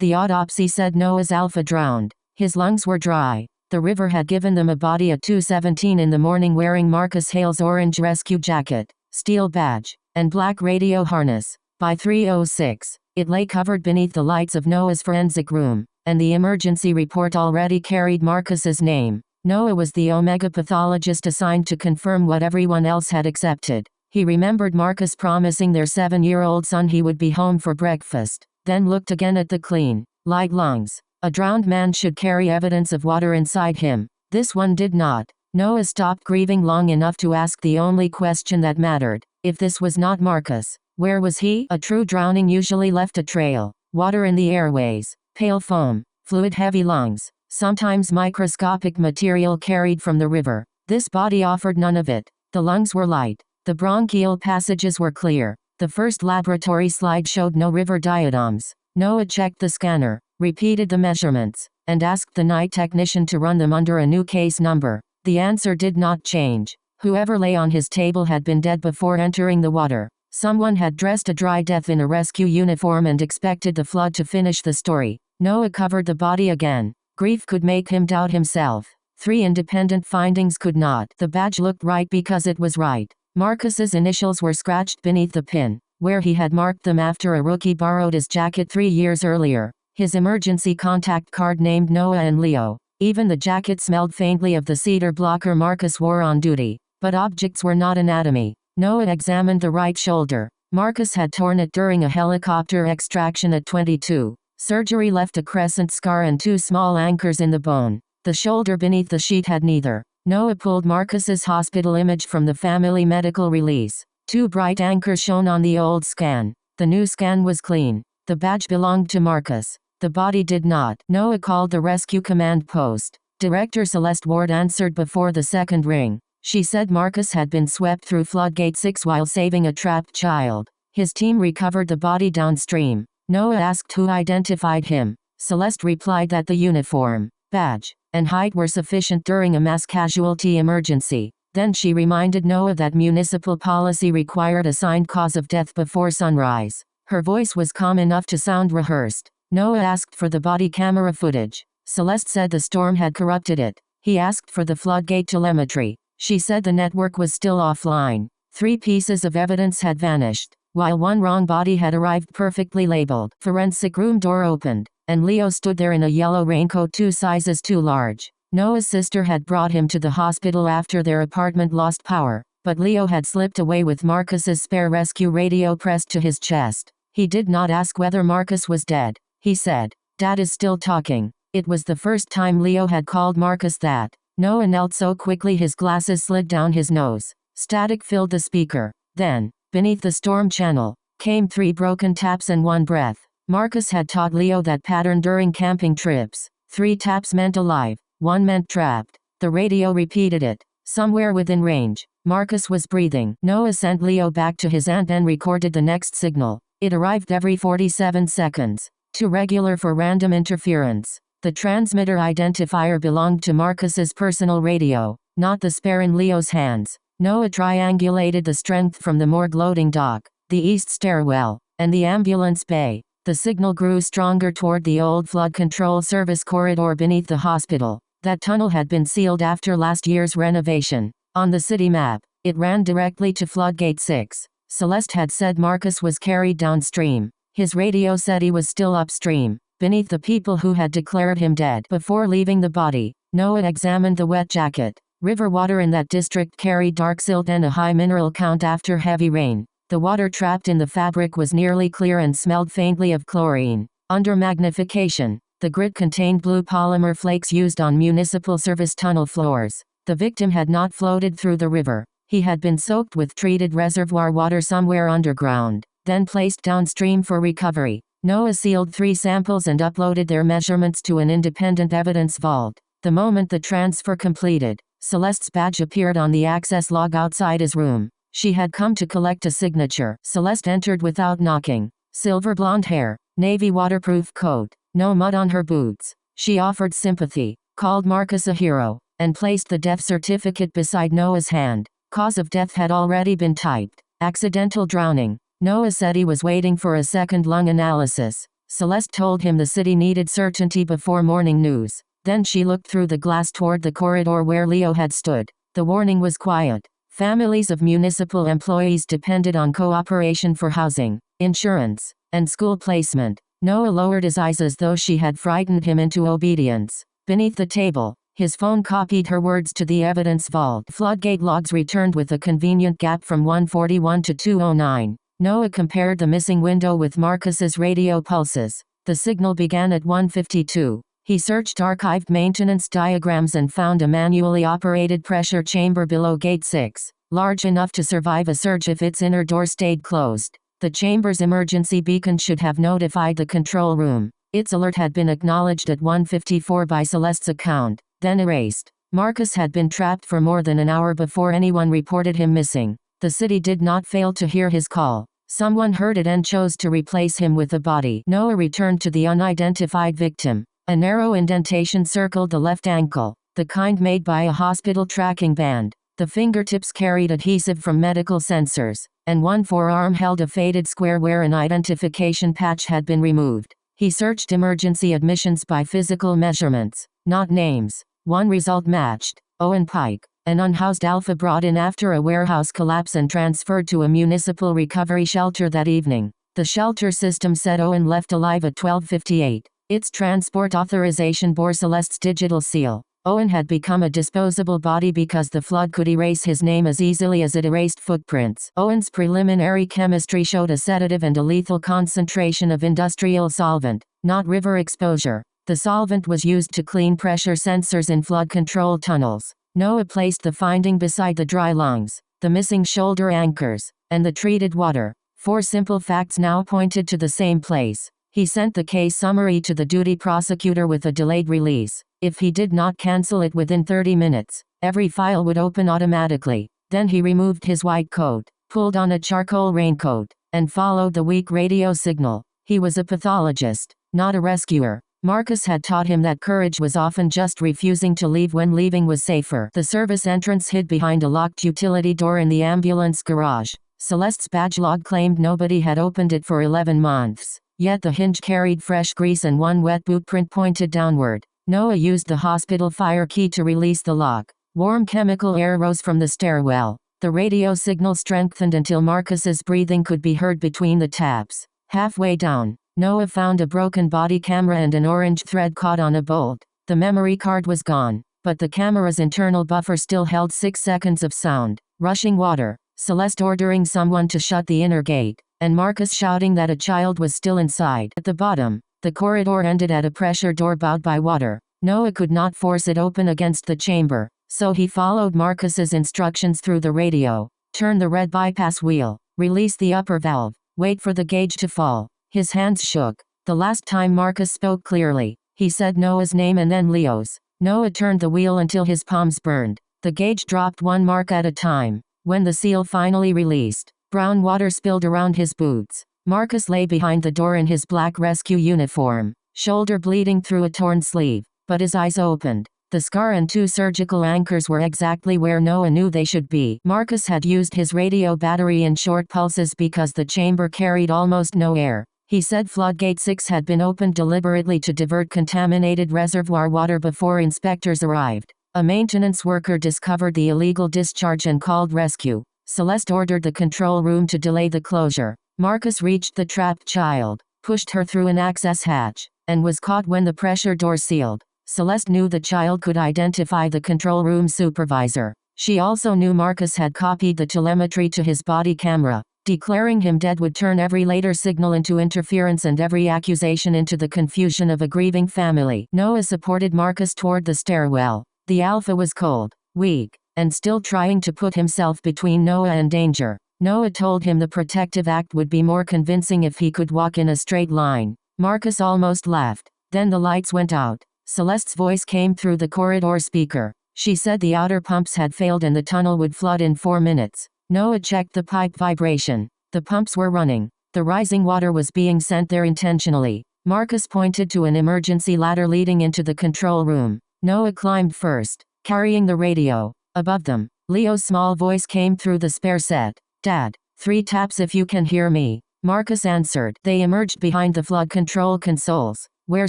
The autopsy said Noah's alpha drowned. His lungs were dry. The river had given them a body at 2:17 in the morning wearing Marcus Hale's orange rescue jacket, steel badge, and black radio harness. By 3:06, it lay covered beneath the lights of Noah's forensic room, and the emergency report already carried Marcus's name. Noah was the Omega pathologist assigned to confirm what everyone else had accepted. He remembered Marcus promising their 7-year-old son he would be home for breakfast, then looked again at the clean, light lungs. A drowned man should carry evidence of water inside him. This one did not. Noah stopped grieving long enough to ask the only question that mattered. If this was not Marcus, where was he? A true drowning usually left a trail. Water in the airways, pale foam, fluid-heavy lungs, sometimes microscopic material carried from the river. This body offered none of it. The lungs were light. The bronchial passages were clear. The first laboratory slide showed no river diatoms. Noah checked the scanner, repeated the measurements, and asked the night technician to run them under a new case number. The answer did not change. Whoever lay on his table had been dead before entering the water. Someone had dressed a dry death in a rescue uniform and expected the flood to finish the story. Noah covered the body again. Grief could make him doubt himself. 3 independent findings could not. The badge looked right because it was right. Marcus's initials were scratched beneath the pin, where he had marked them after a rookie borrowed his jacket 3 years earlier. His emergency contact card named Noah and Leo. Even the jacket smelled faintly of the cedar blocker Marcus wore on duty. But objects were not anatomy. Noah examined the right shoulder. Marcus had torn it during a helicopter extraction at 22. Surgery left a crescent scar and 2 small anchors in the bone. The shoulder beneath the sheet had neither. Noah pulled Marcus's hospital image from the family medical release. 2 bright anchors shown on the old scan. The new scan was clean. The badge belonged to Marcus. The body did not. Noah called the rescue command post. Director Celeste Ward answered before the second ring. She said Marcus had been swept through floodgate 6 while saving a trapped child. His team recovered the body downstream. Noah asked who identified him. Celeste replied that the uniform, badge, and height were sufficient during a mass casualty emergency. Then she reminded Noah that municipal policy required a signed cause of death before sunrise. Her voice was calm enough to sound rehearsed. Noah asked for the body camera footage. Celeste said the storm had corrupted it. He asked for the floodgate telemetry. She said the network was still offline. 3 pieces of evidence had vanished, while 1 wrong body had arrived perfectly labeled. Forensic room door opened, and Leo stood there in a yellow raincoat 2 sizes too large. Noah's sister had brought him to the hospital after their apartment lost power, but Leo had slipped away with Marcus's spare rescue radio pressed to his chest. He did not ask whether Marcus was dead. He said, "Dad is still talking." It was the first time Leo had called Marcus that. Noah knelt so quickly his glasses slid down his nose. Static filled the speaker. Then, beneath the storm channel, came 3 broken taps and 1 breath. Marcus had taught Leo that pattern during camping trips. 3 taps meant alive, 1 meant trapped. The radio repeated it. Somewhere within range, Marcus was breathing. Noah sent Leo back to his aunt and recorded the next signal. It arrived every 47 seconds. Too regular for random interference. The transmitter identifier belonged to Marcus's personal radio, not the spare in Leo's hands. Noah triangulated the strength from the morgue loading dock, the east stairwell, and the ambulance bay. The signal grew stronger toward the old flood control service corridor beneath the hospital. That tunnel had been sealed after last year's renovation. On the city map, it ran directly to floodgate 6. Celeste had said Marcus was carried downstream. His radio said he was still upstream, beneath the people who had declared him dead. Before leaving the body, Noah examined the wet jacket. River water in that district carried dark silt and a high mineral count after heavy rain. The water trapped in the fabric was nearly clear and smelled faintly of chlorine. Under magnification, the grit contained blue polymer flakes used on municipal service tunnel floors. The victim had not floated through the river. He had been soaked with treated reservoir water somewhere underground, then placed downstream for recovery. Noah sealed 3 samples and uploaded their measurements to an independent evidence vault. The moment the transfer completed, Celeste's badge appeared on the access log outside his room. She had come to collect a signature. Celeste entered without knocking. Silver blonde hair, navy waterproof coat, no mud on her boots. She offered sympathy, called Marcus a hero, and placed the death certificate beside Noah's hand. Cause of death had already been typed. Accidental drowning. Noah said he was waiting for a second lung analysis. Celeste told him the city needed certainty before morning news. Then she looked through the glass toward the corridor where Leo had stood. The warning was quiet. Families of municipal employees depended on cooperation for housing, insurance, and school placement. Noah lowered his eyes as though she had frightened him into obedience. Beneath the table, his phone copied her words to the evidence vault. Floodgate logs returned with a convenient gap from 141 to 209. Noah compared the missing window with Marcus's radio pulses. The signal began at 152. He searched archived maintenance diagrams and found a manually operated pressure chamber below Gate 6, large enough to survive a surge if its inner door stayed closed. The chamber's emergency beacon should have notified the control room. Its alert had been acknowledged at 154 by Celeste's account, then erased. Marcus had been trapped for more than an hour before anyone reported him missing. The city did not fail to hear his call. Someone heard it and chose to replace him with a body. Noah returned to the unidentified victim. A narrow indentation circled the left ankle, the kind made by a hospital tracking band. The fingertips carried adhesive from medical sensors, and one forearm held a faded square where an identification patch had been removed. He searched emergency admissions by physical measurements, not names. One result matched: Owen Pike, an unhoused alpha brought in after a warehouse collapse and transferred to a municipal recovery shelter that evening. The shelter system said Owen left alive at 12:58. Its transport authorization bore Celeste's digital seal. Owen had become a disposable body because the flood could erase his name as easily as it erased footprints. Owen's preliminary chemistry showed a sedative and a lethal concentration of industrial solvent, not river exposure. The solvent was used to clean pressure sensors in flood control tunnels. Noah placed the finding beside the dry lungs, the missing shoulder anchors, and the treated water. 4 simple facts now pointed to the same place. He sent the case summary to the duty prosecutor with a delayed release. If he did not cancel it within 30 minutes, every file would open automatically. Then he removed his white coat, pulled on a charcoal raincoat, and followed the weak radio signal. He was a pathologist, not a rescuer. Marcus had taught him that courage was often just refusing to leave when leaving was safer. The service entrance hid behind a locked utility door in the ambulance garage. Celeste's badge log claimed nobody had opened it for 11 months. Yet the hinge carried fresh grease and one wet boot print pointed downward. Noah used the hospital fire key to release the lock. Warm chemical air rose from the stairwell. The radio signal strengthened until Marcus's breathing could be heard between the taps. Halfway down, Noah found a broken body camera and an orange thread caught on a bolt. The memory card was gone, but the camera's internal buffer still held 6 seconds of sound. Rushing water, Celeste ordering someone to shut the inner gate, and Marcus shouting that a child was still inside. At the bottom, the corridor ended at a pressure door bowed by water. Noah could not force it open against the chamber, so he followed Marcus's instructions through the radio. Turn the red bypass wheel, release the upper valve, wait for the gauge to fall. His hands shook. The last time Marcus spoke clearly, he said Noah's name and then Leo's. Noah turned the wheel until his palms burned. The gauge dropped 1 mark at a time. When the seal finally released, brown water spilled around his boots. Marcus lay behind the door in his black rescue uniform, shoulder bleeding through a torn sleeve, but his eyes opened. The scar and 2 surgical anchors were exactly where Noah knew they should be. Marcus had used his radio battery in short pulses because the chamber carried almost no air. He said Floodgate 6 had been opened deliberately to divert contaminated reservoir water before inspectors arrived. A maintenance worker discovered the illegal discharge and called rescue. Celeste ordered the control room to delay the closure. Marcus reached the trapped child, pushed her through an access hatch, and was caught when the pressure door sealed. Celeste knew the child could identify the control room supervisor. She also knew Marcus had copied the telemetry to his body camera. Declaring him dead would turn every later signal into interference and every accusation into the confusion of a grieving family. Noah supported Marcus toward the stairwell. The alpha was cold, weak, and still trying to put himself between Noah and danger. Noah told him the protective act would be more convincing if he could walk in a straight line. Marcus almost laughed. Then the lights went out. Celeste's voice came through the corridor speaker. She said the outer pumps had failed and the tunnel would flood in 4 minutes. Noah checked the pipe vibration. The pumps were running. The rising water was being sent there intentionally. Marcus pointed to an emergency ladder leading into the control room. Noah climbed first, carrying the radio. Above them, Leo's small voice came through the spare set. "Dad, 3 taps if you can hear me." Marcus answered. They emerged behind the flood control consoles, where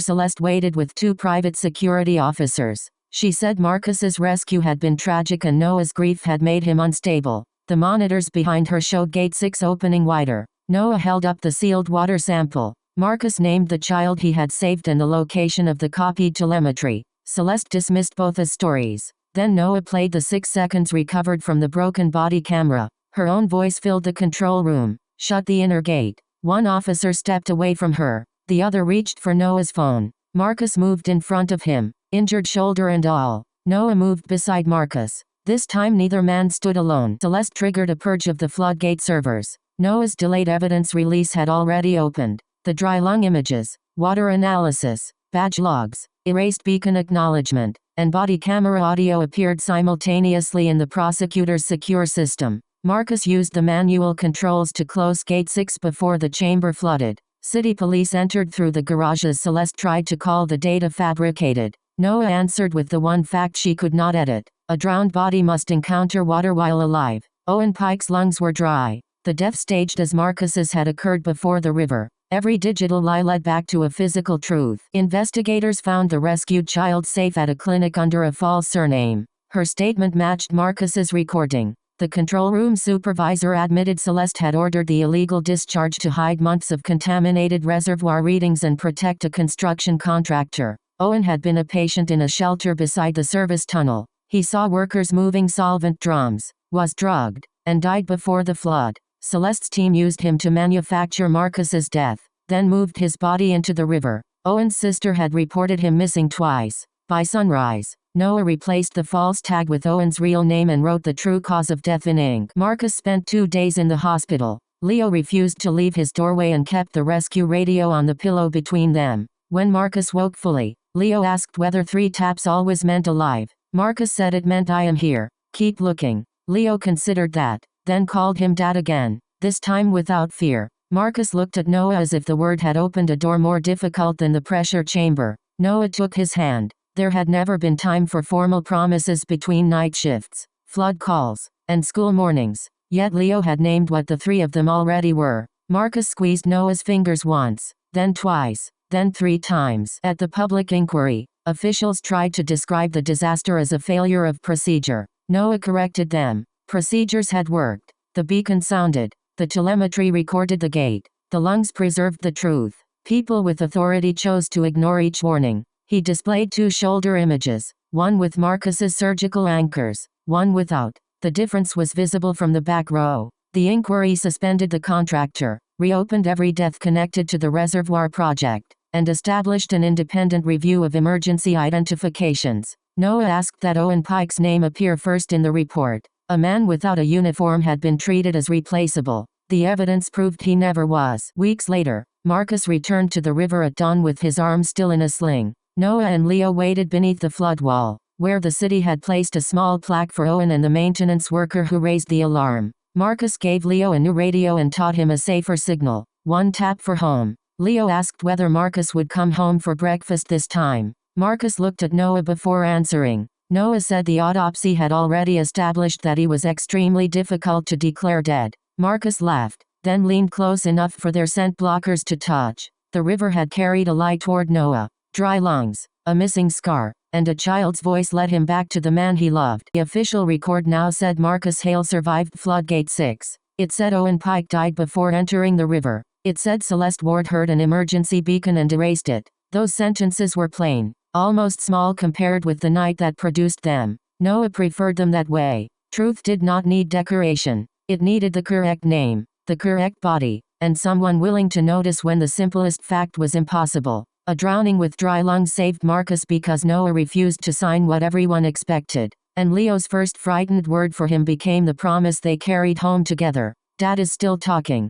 Celeste waited with 2 private security officers. She said Marcus's rescue had been tragic and Noah's grief had made him unstable. The monitors behind her showed Gate 6 opening wider. Noah held up the sealed water sample. Marcus named the child he had saved and the location of the copied telemetry. Celeste dismissed both as stories. Then Noah played the 6 seconds recovered from the broken body camera. Her own voice filled the control room. Shut the inner gate. One officer stepped away from her. The other reached for Noah's phone. Marcus moved in front of him, injured shoulder and all. Noah moved beside Marcus. This time neither man stood alone. Celeste triggered a purge of the floodgate servers. Noah's delayed evidence release had already opened. The dry lung images, water analysis, badge logs, erased beacon acknowledgement, and body camera audio appeared simultaneously in the prosecutor's secure system. Marcus used the manual controls to close Gate 6 before the chamber flooded. City police entered through the garage as Celeste tried to call the data fabricated. Noah answered with the one fact she could not edit. A drowned body must encounter water while alive. Owen Pike's lungs were dry. The death staged as Marcus's had occurred before the river. Every digital lie led back to a physical truth. Investigators found the rescued child safe at a clinic under a false surname. Her statement matched Marcus's recording. The control room supervisor admitted Celeste had ordered the illegal discharge to hide months of contaminated reservoir readings and protect a construction contractor. Owen had been a patient in a shelter beside the service tunnel. He saw workers moving solvent drums, was drugged, and died before the flood. Celeste's team used him to manufacture Marcus's death, then moved his body into the river. Owen's sister had reported him missing twice. By sunrise, Noah replaced the false tag with Owen's real name and wrote the true cause of death in ink. Marcus spent 2 days in the hospital. Leo refused to leave his doorway and kept the rescue radio on the pillow between them. When Marcus woke fully, Leo asked whether 3 taps always meant alive. Marcus said it meant I am here. Keep looking. Leo considered that, then called him Dad again, this time without fear. Marcus looked at Noah as if the word had opened a door more difficult than the pressure chamber. Noah took his hand. There had never been time for formal promises between night shifts, flood calls, and school mornings. Yet Leo had named what the 3 of them already were. Marcus squeezed Noah's fingers once, then twice, then 3 times. At the public inquiry, officials tried to describe the disaster as a failure of procedure. Noah corrected them. Procedures had worked. The beacon sounded. The telemetry recorded the gate. The lungs preserved the truth. People with authority chose to ignore each warning. He displayed 2 shoulder images, one with Marcus's surgical anchors, one without. The difference was visible from the back row. The inquiry suspended the contractor, reopened every death connected to the reservoir project, and established an independent review of emergency identifications. Noah asked that Owen Pike's name appear first in the report. A man without a uniform had been treated as replaceable. The evidence proved he never was. Weeks later, Marcus returned to the river at dawn with his arm still in a sling. Noah and Leo waited beneath the flood wall, where the city had placed a small plaque for Owen and the maintenance worker who raised the alarm. Marcus gave Leo a new radio and taught him a safer signal. 1 tap for home. Leo asked whether Marcus would come home for breakfast this time. Marcus looked at Noah before answering. Noah said the autopsy had already established that he was extremely difficult to declare dead. Marcus laughed, then leaned close enough for their scent blockers to touch. The river had carried a light toward Noah. Dry lungs, a missing scar, and a child's voice led him back to the man he loved. The official record now said Marcus Hale survived Floodgate 6. It said Owen Pike died before entering the river. It said Celeste Ward heard an emergency beacon and erased it. Those sentences were plain, almost small compared with the night that produced them. Noah preferred them that way. Truth did not need decoration. It needed the correct name, the correct body, and someone willing to notice when the simplest fact was impossible. A drowning with dry lungs saved Marcus because Noah refused to sign what everyone expected, and Leo's first frightened word for him became the promise they carried home together. Dad is still talking.